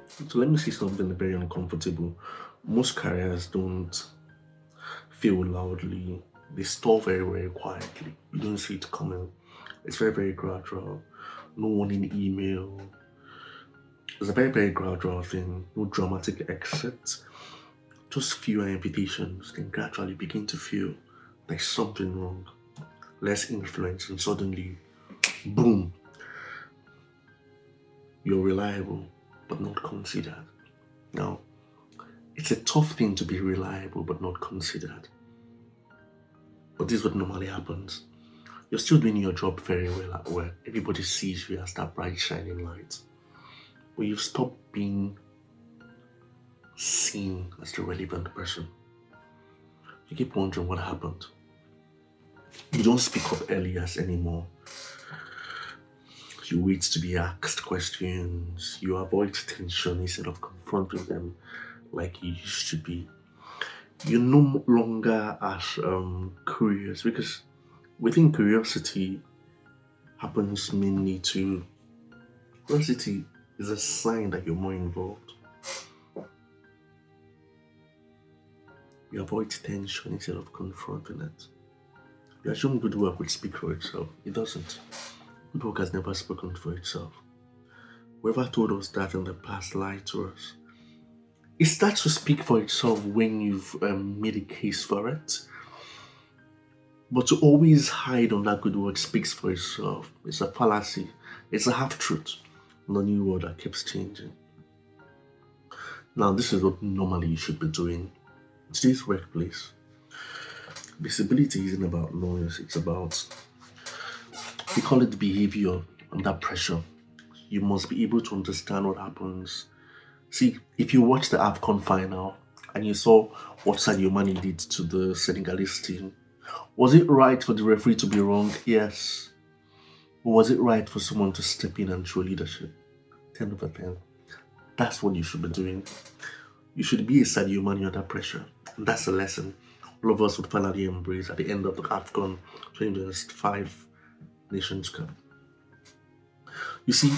So let me say something very uncomfortable. Most careers don't fail loudly. They stall very, very quietly. You don't see it coming. It's very, very gradual. No warning email. It's a very, very gradual thing. No dramatic exit. Just fewer invitations. Then gradually begin to feel there's something wrong. Less influence, and suddenly, boom, you're reliable but not considered. Now, it's a tough thing to be reliable but not considered. But this is what normally happens. You're still doing your job very well at work. Everybody sees you as that bright shining light. But you've stopped being seen as the relevant person. You keep wondering what happened. You don't speak up early as anymore. You wait to be asked questions. You avoid tension instead of confronting them like you used to be. You're no longer as curious because within curiosity happens mainly to curiosity is a sign that you're more involved. You avoid tension instead of confronting it. You assume good work would speak for itself. It doesn't. Good work has never spoken for itself. Whoever told us that in the past lied to us. It starts to speak for itself when you've made a case for it. But to always hide on that good word speaks for itself. It's a fallacy. It's a half truth on a new world that keeps changing. Now, this is what normally you should be doing. In today's workplace, visibility isn't about noise, it's about, we call it behavior under pressure. You must be able to understand what happens. See, if you watch the AFCON final and you saw what Sadio Mane did to the Senegalese team, was it right for the referee to be wrong? Yes. Or was it right for someone to step in and show leadership? 10 over 10. That's what you should be doing. You should be a Sadio Mane under pressure. And that's a lesson all of us would finally embrace at the end of the AFCON 2025 Nations Cup. You see,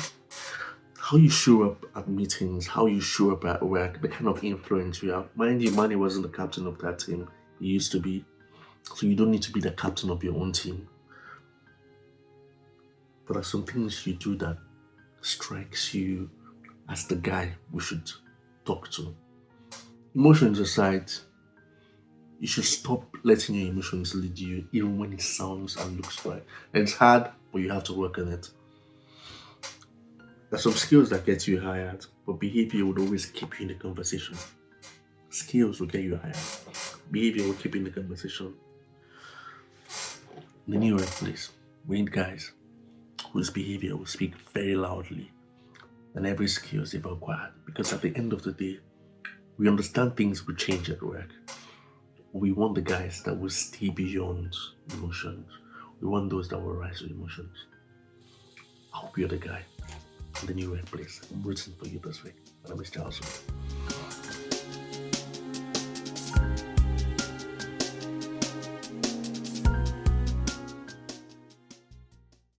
how you show up at meetings, how you show up at work, the kind of influence you have. Mind you, Mane wasn't the captain of that team. He used to be. So you don't need to be the captain of your own team. But there are some things you do that strikes you as the guy we should talk to. Emotions aside, you should stop letting your emotions lead you, even when it sounds and looks right. It's hard, but you have to work on it. There's some skills that get you hired, but behavior would always keep you in the conversation. Skills will get you hired. Behavior will keep you in the conversation. In the new workplace, we need guys whose behavior will speak very loudly than every skills they've acquired. Because at the end of the day, we understand things will change at work. We want the guys that will stay beyond emotions. We want those that will rise with emotions. I hope you're the guy in the new workplace. I'm rooting for you this week. My name is Charles.